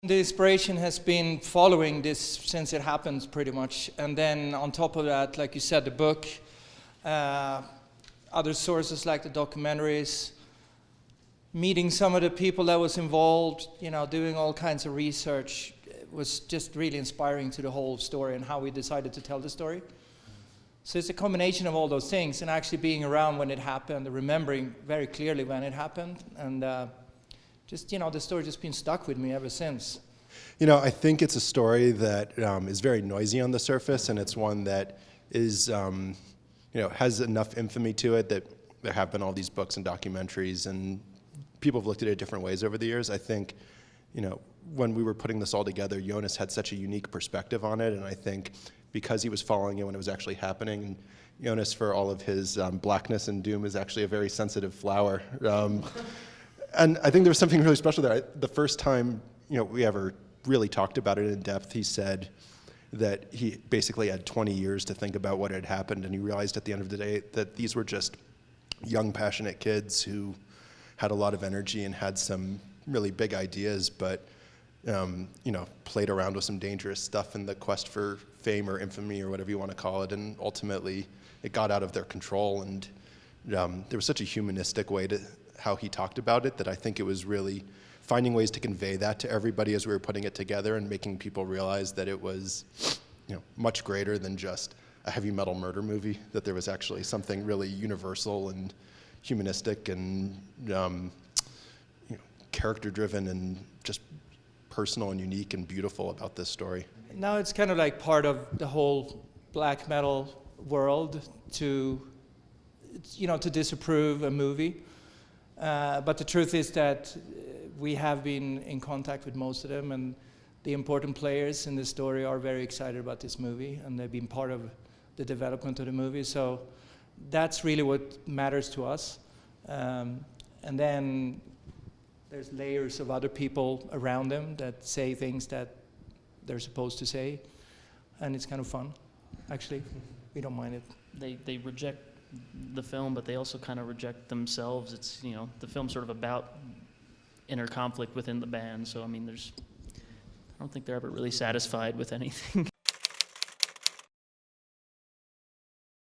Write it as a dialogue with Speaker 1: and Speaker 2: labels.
Speaker 1: The inspiration has been following this since it happens pretty much. And then on top of that, like you said, the book, other sources like the documentaries, meeting some of the people that was involved, doing all kinds of research was just really inspiring to the whole story and how we decided to tell the story. So it's a combination of all those things and actually being around when it happened, remembering very clearly when it happened, and the story just been stuck with me ever since.
Speaker 2: I think it's a story that is very noisy on the surface, and it's one that is, has enough infamy to it that there have been all these books and documentaries, and people have looked at it different ways over the years. I think, when we were putting this all together, Jonas had such a unique perspective on it, and I think because he was following it when it was actually happening, and Jonas, for all of his blackness and doom, is actually a very sensitive flower. And I think there was something really special there. The first time we ever really talked about it in depth, he said that he basically had 20 years to think about what had happened, and he realized at the end of the day that these were just young, passionate kids who had a lot of energy and had some really big ideas, but played around with some dangerous stuff in the quest for fame or infamy or whatever you want to call it, and ultimately it got out of their control. And there was such a humanistic way to how he talked about it that I think it was really finding ways to convey that to everybody as we were putting it together and making people realize that it was much greater than just a heavy metal murder movie, that there was actually something really universal and humanistic and character driven and just personal and unique and beautiful about this story.
Speaker 1: Now it's kind of like part of the whole black metal world to disapprove a movie. But the truth is that we have been in contact with most of them, and the important players in the story are very excited about this movie, and they've been part of the development of the movie. So that's really what matters to us. And then there's layers of other people around them that say things that they're supposed to say, and it's kind of fun, actually. We don't mind it.
Speaker 3: They reject the film, but they also kind of reject themselves. It's, the film's sort of about inner conflict within the band, so I don't think they're ever really satisfied with anything.